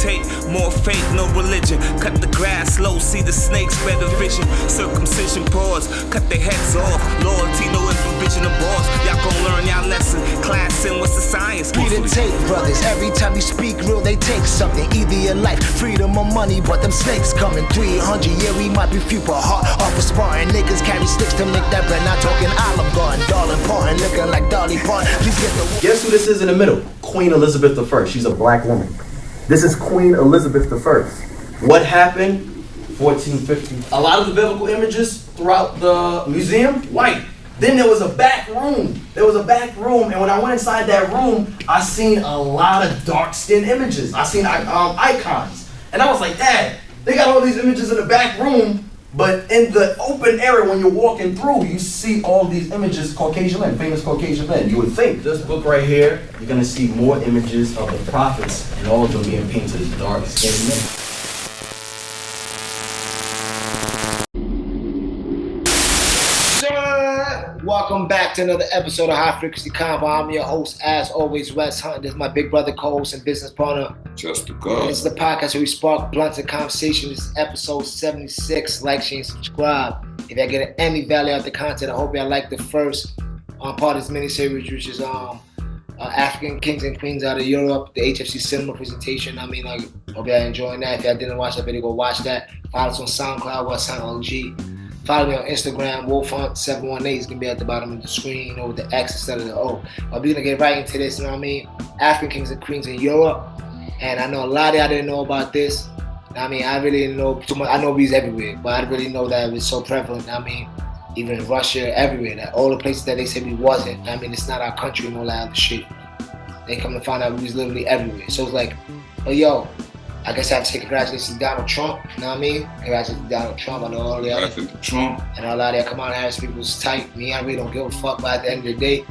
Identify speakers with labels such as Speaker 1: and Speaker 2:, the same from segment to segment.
Speaker 1: meditate, more faith, no religion. Cut the grass low, see the snakes, better vision. Circumcision pause, cut their heads off. Loyalty, no improvision of balls. Y'all gon' learn y'all lesson. Class in what's the science?
Speaker 2: Read and take, brothers. Every time you speak real, they take something. Either your life, freedom or money, but them snakes coming. 300, yeah, we might be few, but heart off of sparring. Niggas carry sticks to make that bread. Not talking Olive Garden, darling Parton, looking like Dolly Parton. Please get the.
Speaker 3: Guess who this is in the middle? Queen Elizabeth I. She's a black woman. This is Queen Elizabeth I. What happened? 1450. A lot of the biblical images throughout the museum, white. Then there was a back room. And when I went inside that room, I seen a lot of dark-skinned images. I seen icons. And I was like, Dad, they got all these images in the back room, but in the open area when you're walking through, you see all these images, Caucasian men, famous Caucasian men. You would think this book right here, you're gonna see more images of the prophets, and all of them being painted as dark-skinned men.
Speaker 2: Welcome back to another episode of High Frequency Convo. I'm your host, as always, Wes Hunt. This is my big brother, co-host, and business partner,
Speaker 4: Just the God.
Speaker 2: This is the podcast where we spark blunts and conversation. This is episode 76. Like, share, and subscribe. If y'all get any value out of the content, I hope y'all like the first part of this miniseries, which is African Kings and Queens out of Europe, the H.F.C. cinema presentation. I hope y'all enjoying that. If y'all didn't watch that video, go watch that. Follow us on SoundCloud, Wes Hunt OG. Follow me on Instagram, Wolfhunt718 is gonna be at the bottom of the screen, with the X instead of the O. But we're gonna get right into this, you know what I mean? African Kings and Queens in Europe. And I know a lot of y'all didn't know about this. I really didn't know too much. I know these everywhere, but I didn't really know that it was so prevalent. Even in Russia, everywhere. That all the places that they said we wasn't. It's not our country and all that other shit. They come to find out we was literally everywhere. So it's like, oh yo, I guess I have to say congratulations to Donald Trump, you know what I mean? Congratulations to Donald Trump. I know all the other
Speaker 4: Trump.
Speaker 2: And all of that Kamala Harris people was tight. Me, I really don't give a fuck, but at the end of the day,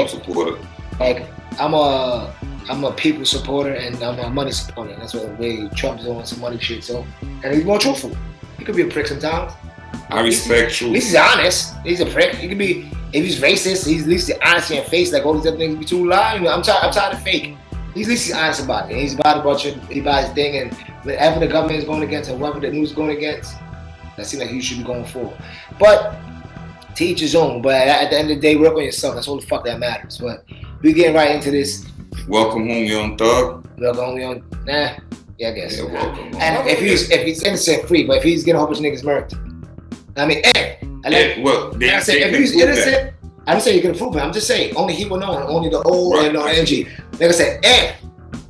Speaker 4: Supporter.
Speaker 2: Like I'm a people supporter and I'm a money supporter. That's what really Trump's doing, some money shit. So, and he's more truthful. He could be a prick sometimes.
Speaker 4: I respect truth.
Speaker 2: At least he's honest. He's a prick. He could be, if he's racist, he's at least honesty in face. Like all these other things be too loud. I'm tired of fake. At least he's honest about it. He's about he buys his thing, and whatever the government is going against or whatever the news is going against, that seems like you should be going for. But to each his own. But at the end of the day, work on yourself. That's all the fuck that matters. But we getting right into this.
Speaker 4: Welcome home, young thug.
Speaker 2: Welcome home, young. Yeah, I guess.
Speaker 4: Yeah, welcome.
Speaker 2: And if he's innocent, free. But if he's getting a whole bunch of niggas murdered, if he's innocent. I didn't say you can prove it. I'm just saying only he will know, and only the old and no energy. Like I said,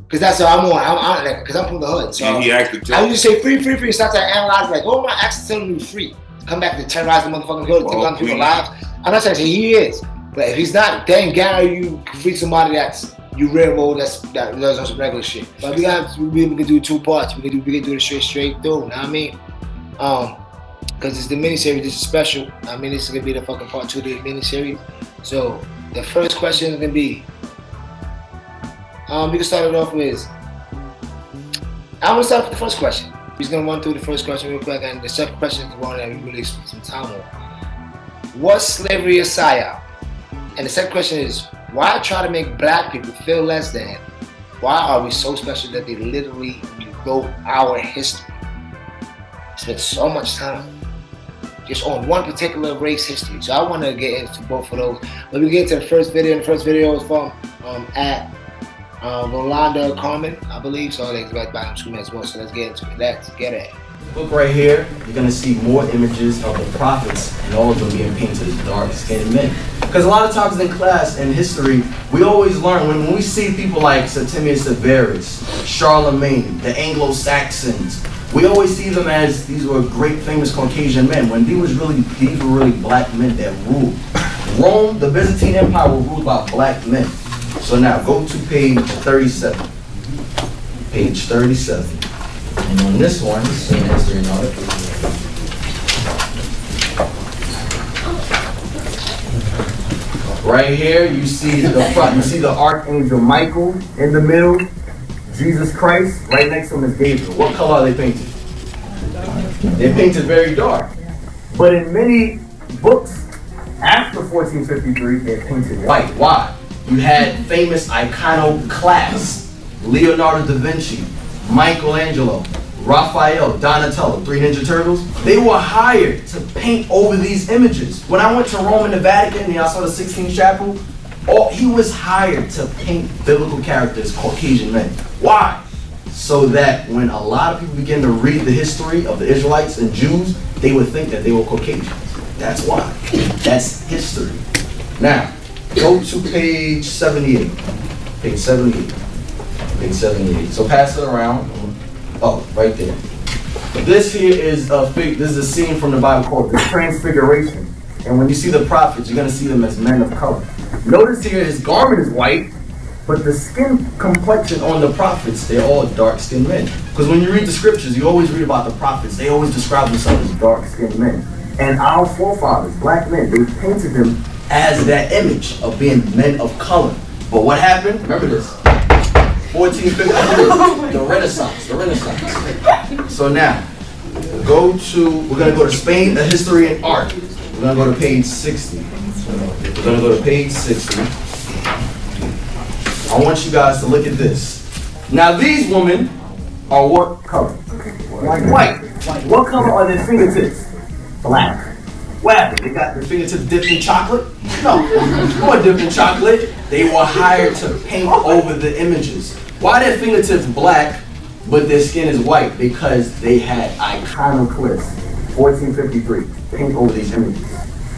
Speaker 2: because that's what I'm on. Because I'm from the hood. So
Speaker 4: he acted.
Speaker 2: I would just say free. And start to analyze like, oh, my access telling me free. Come back to terrorize the motherfucking hood, take on people's lives. I'm not saying he is, but if he's not, then guarantee you can free somebody that's you railroad that does on some regular shit. But we can do two parts. We can do the straight through. You know what I mean? Because it's the miniseries, this is special. This is gonna be the fucking part 2 of the miniseries. So the first question is gonna be, we can start it off with, I'm gonna start with the first question. We're just gonna run through the first question real quick, and the second question is the one that we really spend some time on. Was slavery a psyop? And the second question is, why try to make black people feel less than? Why are we so special that they literally wrote our history? Spent so much time just on one particular race history. So I want to get into both of those. But we get to the first video, and the first video is from at Rolanda Carmen, I believe. So they got by him screaming as well. So let's get into it. Let's get it.
Speaker 3: Book right here, you're gonna see more images of the prophets, and all of them being painted as dark-skinned men. Because a lot of times in class in history, we always learn when we see people like Septimius Severus, Charlemagne, the Anglo-Saxons. We always see them as these were great, famous Caucasian men, when these were really black men that ruled. Rome, the Byzantine Empire, was ruled by black men. So now go to page 37. Page 37. And on this one, same history note. Right here, you see the front. You see the Archangel Michael in the middle. Jesus Christ, right next to him is Gabriel. What color are they painted? They're painted very dark. But in many books after 1453, they're painted white. Why? You had famous iconoclasts, Leonardo da Vinci, Michelangelo, Raphael, Donatello, 3 Ninja Turtles, they were hired to paint over these images. When I went to Rome and the Vatican and I saw the Sistine Chapel, he was hired to paint biblical characters, Caucasian men. Why? So that when a lot of people begin to read the history of the Israelites and Jews, they would think that they were Caucasians. That's why. That's history. Now, go to page 78. Page 78. Page 78. So pass it around. Oh, right there. This here is this is a scene from the Bible called the Transfiguration. And when you see the prophets, you're going to see them as men of color. Notice here his garment is white, but the skin complexion on the prophets, they're all dark-skinned men. Because when you read the scriptures, you always read about the prophets. They always describe themselves as dark-skinned men. And our forefathers, black men, they painted them as that image of being men of color. But what happened? Remember this. 1453, the Renaissance. So now, we're going to go to Spain, a history and art. We're going to go to page 60. We're going to go to page 60. I want you guys to look at this. Now these women are what color? White. What color are their fingertips? Black. What happened? They got their fingertips dipped in chocolate? No, they weren't dipped in chocolate. They were hired to paint over the images. Why are their fingertips black, but their skin is white? Because they had iconoclasts, 1453, paint over these images.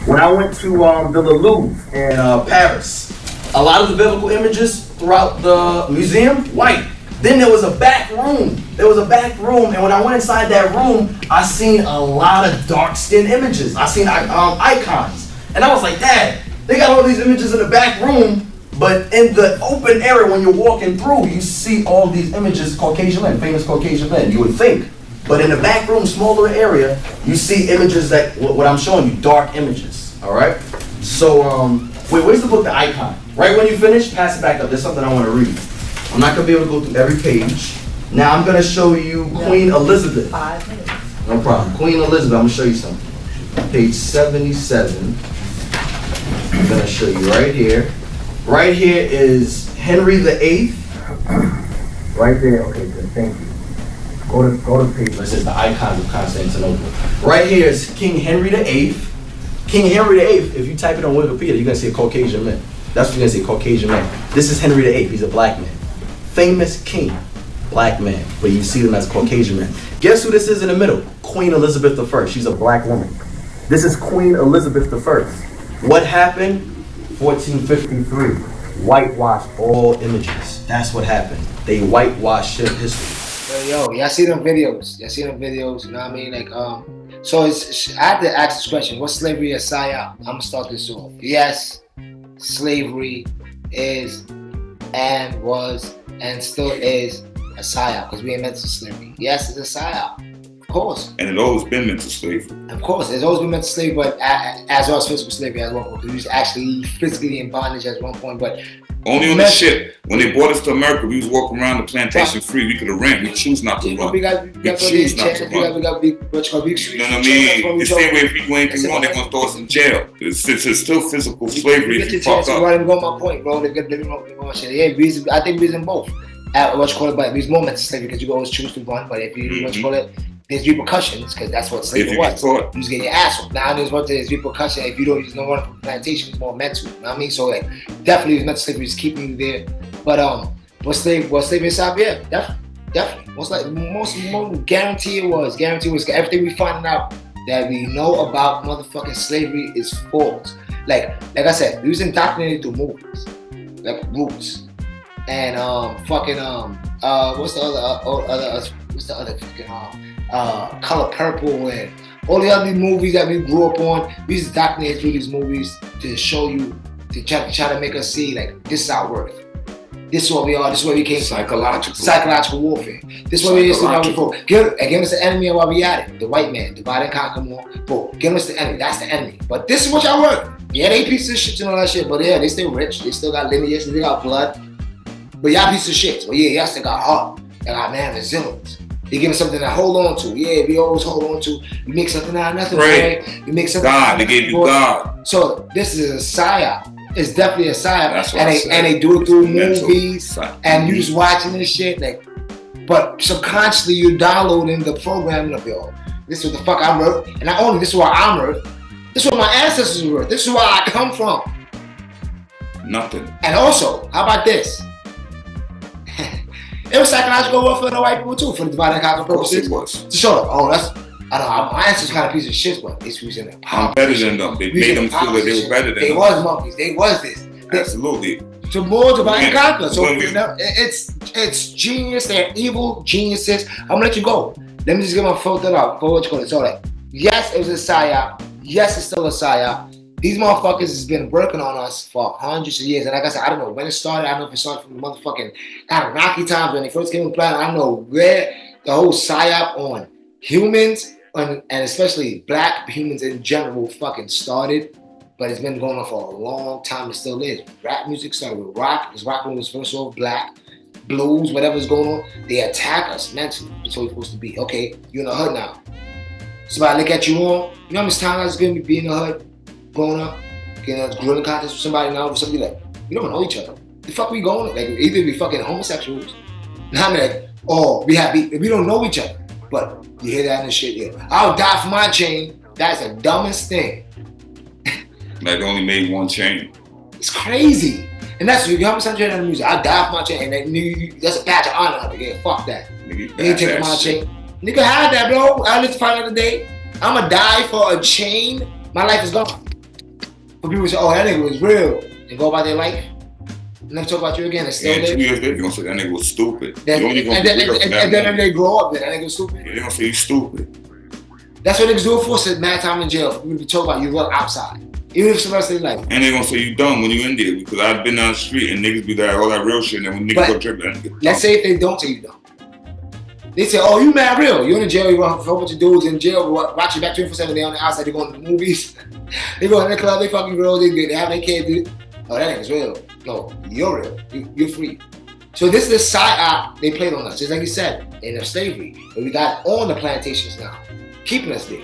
Speaker 3: When I went to the Louvre in Paris, a lot of the biblical images throughout the museum, white. Then there was a back room. And when I went inside that room, I seen a lot of dark-skinned images. I seen icons. And I was like, Dad, they got all these images in the back room, but in the open area when you're walking through, you see all these images, Caucasian men, famous Caucasian men, you would think. But in the back room, smaller area, you see images that, what I'm showing you, dark images, all right? So, wait, where's the book, The Icon? Right when you finish, pass it back up. There's something I want to read. I'm not going to be able to go through every page. Now I'm going to show you Queen Elizabeth.
Speaker 5: 5 minutes.
Speaker 3: No problem. Queen Elizabeth, I'm going to show you something. Page 77. I'm going to show you right here. Right here is Henry VIII. Right there. Okay, good. Thank you. Go to page where it says the icons of Constantinople. Right here is King Henry VIII. King Henry VIII, if you type it on Wikipedia, you're going to see a Caucasian man. That's what you're going to see, Caucasian man. This is Henry VIII. He's a black man. Famous king, black man. But you see them as Caucasian men. Guess who this is in the middle? Queen Elizabeth I. She's a black woman. This is Queen Elizabeth I. What happened? 1453. Whitewashed all images. That's what happened. They whitewashed history.
Speaker 2: Yo, y'all see them videos? You know what I mean? Like, so I have to ask this question: was slavery a psyop? I'm gonna start this off. Yes, slavery is and was and still is a psyop because we ain't meant to slavery. Yes, it's a psyop, of course.
Speaker 4: And it's always been mental slavery.
Speaker 2: Of course, it's always been mental slavery, but as well as physical slavery at one point. We was actually physically in bondage at one point, but
Speaker 4: only on the ship. When they brought us to America, we was walking around the plantation free. We could have ran. We choose not to run. We choose not to run. You know what I mean? The same way if we do anything wrong, they're going to throw us in jail. It's still physical slavery if you fuck up.
Speaker 2: Let me go my point, bro. I think reason both. But there's more mental slavery because you always choose to run. But if you there's repercussions because that's what slavery was. You just get your ass off. Now there's repercussion. If you don't run from the plantation, it's more mental. You know what I mean? So like definitely mental slavery is keeping you there. But was slavery inside? Yeah, definitely. Most guarantee it was. Everything we finding out that we know about motherfucking slavery is false. Like I said, we was indoctrinated through movies, like Roots, and what's the other fucking Color Purple and all the other movies that we grew up on. We just indoctrinated through these movies to show you, to try to make us see like this is our worth. This is what we are. This is where we came from. Psychological warfare. This is what we used to do. Give us the enemy while we at it. The white man, divide and conquer more. Boom. Give us the enemy. That's the enemy. But this is what y'all worth. Yeah, they pieces of shit and all that shit. But yeah, they still rich. They still got lineage. They got blood. But y'all pieces of shit. Well, yeah, y'all still got heart. Y'all got resilience. They give us something to hold on to. Yeah, we always hold on to. You make something out of nothing, right? You make something
Speaker 4: God, they gave you God.
Speaker 2: So this is a psyop. It's definitely a psyop. And they do it through movies. And you just watching this shit. Like, but subconsciously you're downloading the programming of yo. This is what the fuck I'm worth, and not only this is where I'm worth. This is what my ancestors were. This is where I come from.
Speaker 4: Nothing.
Speaker 2: And also, how about this? It was psychological warfare for the white people too, for the divide and conquer purposes.
Speaker 4: It was.
Speaker 2: To show them, oh, that's, I don't know, my ancestors kind of piece of shit, but this was in their power.
Speaker 4: I'm better than them. They made them feel that they were better than them.
Speaker 2: They was monkeys. They was this.
Speaker 4: Absolutely.
Speaker 2: To more divide and conquer. So it's genius. They're evil geniuses. I'm gonna let you go. Let me just get my filter out for what you call it. So like, yes, it was a psyop. Yes, it's still a psyop. These motherfuckers has been working on us for hundreds of years. And like I said, I don't know when it started. I don't know if it started from the motherfucking kind of rocky times when they first came to the planet. I don't know where the whole psyop on humans and especially black humans in general fucking started. But it's been going on for a long time. It still is. Rap music started with rock, because rock was first of all black, blues, whatever's going on. They attack us mentally. That's what we're supposed to be. Okay, you're in the hood now. Somebody look at you on. You know how much time I was going to be in the hood? Growing up, getting a grilling contest with somebody now, with somebody like, we don't know each other. The fuck we going? Like, either we fucking homosexuals. Now I'm like, oh, we don't know each other. But you hear that and shit, yeah. I'll die for my chain. That's the dumbest thing.
Speaker 4: Like, they only made one chain.
Speaker 2: It's crazy. And that's what you homosexual in the music. I'll die for my chain. And that's a badge of honor. Yeah, fuck that.
Speaker 4: Nigga,
Speaker 2: you ain't taking my chain. Nigga, had that, bro. I lived to find out the day. I'ma die for a chain. My life is gone. For people to say, oh, that nigga was real, and go about their life, never talk about you again, and still there.
Speaker 4: 2 years later, you're gonna say that nigga was stupid.
Speaker 2: And then they grow up, then that nigga was stupid.
Speaker 4: Yeah, they're gonna say you stupid.
Speaker 2: That's what niggas do it for, sit mad time in jail. For people to talk about you work outside. Even if it's the rest of their life.
Speaker 4: And they're gonna say you dumb when you in there, because I've been down the street and niggas be like, all that real shit, and when niggas go trip, that nigga
Speaker 2: let's say if they don't say you dumb. They say, oh, you mad real. You're in jail, you run a whole bunch of dudes in jail, watch you back 24/7, they on the outside, they going to the movies. They go in the club, they fucking girls, they have their kids, dude. Oh, that nigga's real. No, you're real. You're free. So this is the psyop they played on us, just like you said, in the slavery. But we got on the plantations now, keeping us there.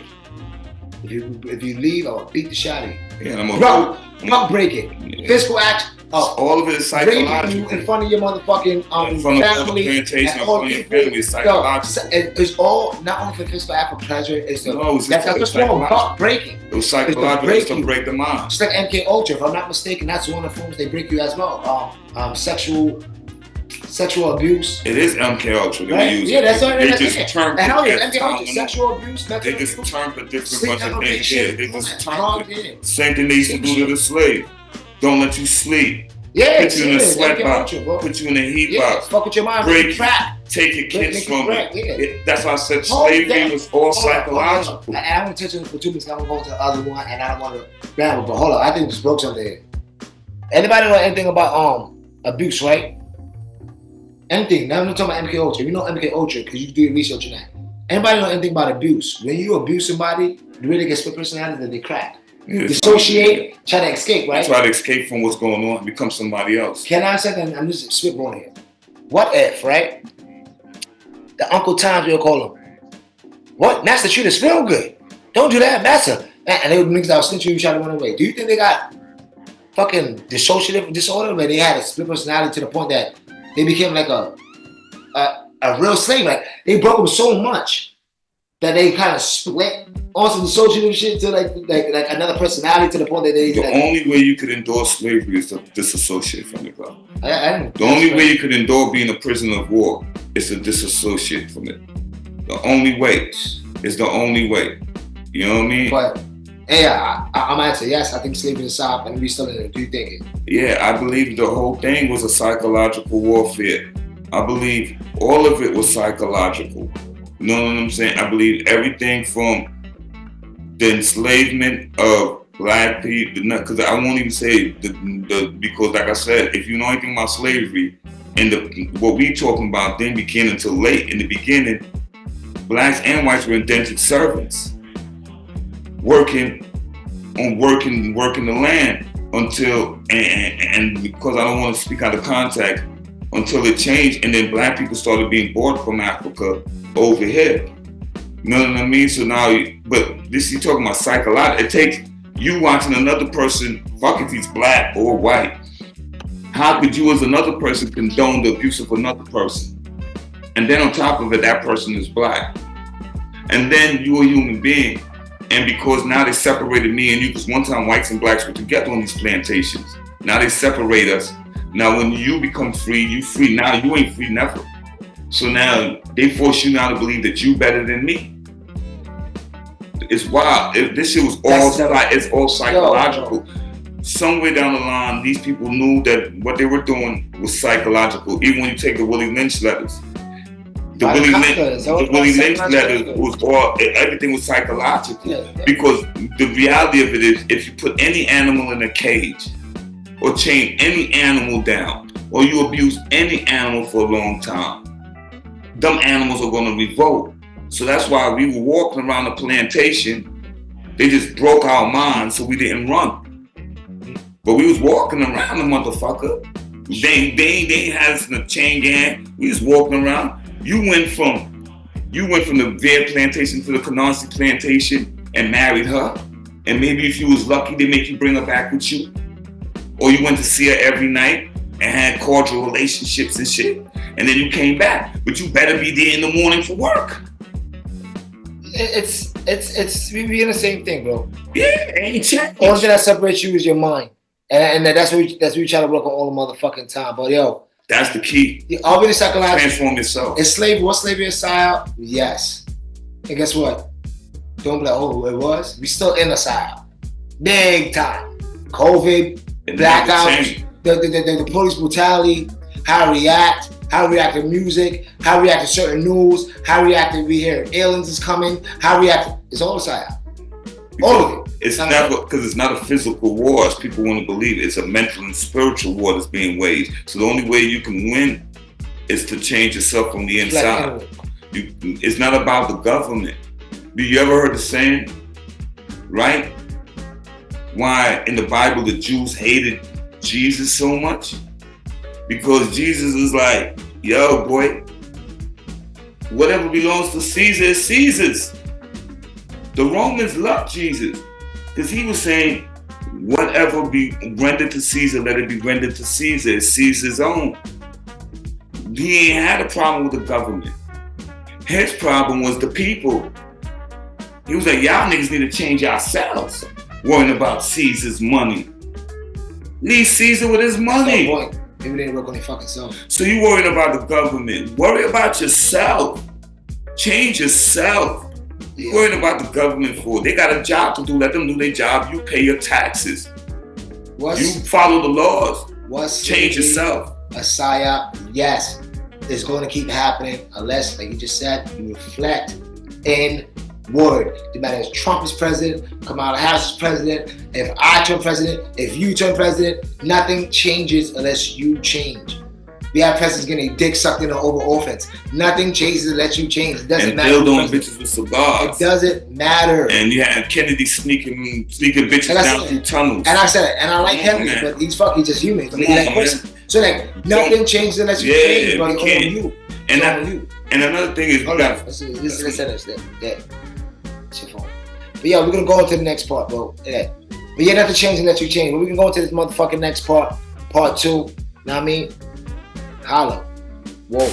Speaker 2: If you leave, I'll beat the shot out of you.
Speaker 4: Yeah, I'm gonna
Speaker 2: break it. Yeah. Physical act.
Speaker 4: All of it is psychological.
Speaker 2: You in front of your motherfucking
Speaker 4: in front of the plantation, in front of your family, is psychological.
Speaker 2: It's all not only for physical act, for pleasure. It's that's what's wrong. Buck breaking.
Speaker 4: It was psychological. It's to break the mind.
Speaker 2: Just like MK Ultra, if I'm not mistaken, that's one of the forms they break you as well. Sexual abuse.
Speaker 4: It is MK Ultra.
Speaker 2: Right? Yeah, that's what
Speaker 4: they just turn.
Speaker 2: And how is MK Ultra sexual abuse?
Speaker 4: They just turn for different bunch of things. Yeah, they just turn.
Speaker 2: Same
Speaker 4: thing they used to do to the slave. Don't let you sleep.
Speaker 2: Yeah,
Speaker 4: put you in a sweat box. Put you in a heat box.
Speaker 2: Fuck with your mind.
Speaker 4: Break. Take your kids from it. That's why I said slavery was all psychological.
Speaker 2: And I want to touch on it for 2 minutes. I'm gonna go to the other one, and I don't want to ramble. But hold on, I think we just broke something here. Anybody know anything about abuse, right? Anything. Now I'm not talking about MK Ultra. You know MK Ultra because you do research on that. Anybody know anything about abuse? When you abuse somebody, you really get split personality that they crack. Yeah, dissociate, try to escape, right?
Speaker 4: Try to escape from what's going on and become somebody else.
Speaker 2: Can I say that? I'm just spitballing here. What if, right? The Uncle Toms, we'll call him. What? Master Shooters feel good. Don't do that, Master. And they would mix out snitch you, try to run away. Do you think they got fucking dissociative disorder where they had a split personality to the point that they became like a real slave? Like they broke them so much that they kind of split on some dissociative shit to like another personality to the point that they.
Speaker 4: The only way you could endure slavery is to disassociate from it, bro. The only way you could endure being a prisoner of war is to disassociate from it. The only way is the only way. You know what I mean?
Speaker 2: But yeah, I'm gonna answer yes. I think slavery is soft, and we still in it. Do you think it?
Speaker 4: Yeah, I believe the whole thing was a psychological warfare. I believe all of it was psychological. You know what I'm saying? I believe everything from the enslavement of black people, because I won't even say because like I said, if you know anything about slavery and what we talking about didn't begin until late. In the beginning, blacks and whites were indentured servants, working the land until and because I don't want to speak out of context, until it changed, and then black people started being brought from Africa over here. You know what I mean? So now, but this you talking about psychological. It takes you watching another person, fuck if he's black or white. How could you as another person condone the abuse of another person? And then on top of it, that person is black. And then you're a human being. And because now they separated me and you, because one time whites and blacks were together on these plantations. Now they separate us. Now when you become free, you free. Now you ain't free never. So now they force you now to believe that you better than me. It's wild. This shit was it's all psychological. Somewhere down the line, these people knew that what they were doing was psychological. Even when you take the Willie Lynch letters. The Willie Lynch letters was everything was psychological. Because the reality of it is, if you put any animal in a cage, or chain any animal down, or you abuse any animal for a long time, them animals are gonna revolt. So that's why we were walking around the plantation. They just broke our minds, so we didn't run. But we was walking around the motherfucker. They had us in a chain gang. We was walking around. You went from the Bear plantation to the Canarsie plantation and married her. And maybe if you was lucky, they make you bring her back with you. Or you went to see her every night and had cordial relationships and shit. And then you came back. But you better be there in the morning for work.
Speaker 2: We in the same thing, bro.
Speaker 4: Yeah, ain't changed.
Speaker 2: Only thing that separates you is your mind. And that's what we try to work on all the motherfucking time. But yo,
Speaker 4: that's the key.
Speaker 2: All the psychological.
Speaker 4: Transform yourself.
Speaker 2: Is slavery? Was slavery a psyop? Yes. And guess what? Don't be like, oh, it was. We still in a psyop. Big time. COVID, blackouts, the police brutality, how we react to music, how we react to certain news, how we react to we hear aliens is coming, how we react. It's all a psyop. All of it.
Speaker 4: It's never, because it's not a physical war as people want to believe. It's a mental and spiritual war that's being waged. So the only way you can win is to change yourself from the inside. It's not about the government. Do you ever heard the saying, right? Why in the Bible the Jews hated Jesus so much? Because Jesus is like, yo, boy, whatever belongs to Caesar is Caesar's. The Romans loved Jesus because he was saying, whatever be rendered to Caesar, let it be rendered to Caesar. It's Caesar's own. He ain't had a problem with the government. His problem was the people. He was like, y'all niggas need to change yourselves, worrying about Caesar's money. Leave Caesar with his money.
Speaker 2: No point. Maybe they didn't work on their fucking self.
Speaker 4: So you worried about the government. Worry about yourself. Change yourself. Yeah. Worrying about the government for. They got a job to do. Let them do their job. You pay your taxes. You follow the laws. Change yourself.
Speaker 2: A psyop, yes. It's going to keep happening unless, like you just said, you reflect inward. No matter if Trump is president, Kamala Harris is president, if I turn president, if you turn president, nothing changes unless you change. We have presidents getting a dick sucked in the Oval Office. Nothing changes unless you change. It doesn't matter.
Speaker 4: And dildoing bitches with cigars.
Speaker 2: It doesn't matter.
Speaker 4: And you had Kennedy sneaking bitches down through tunnels.
Speaker 2: And I said it. And I like him, but he's just human. So like nothing changes unless you change, but it's on you.
Speaker 4: And another thing is,
Speaker 2: listen. It's your phone. But yeah, we're gonna go into the next part, bro. Yeah. But yeah, nothing changes unless you change. But we can go into this motherfucking next part 2. Know what I mean? Holla. Whoa.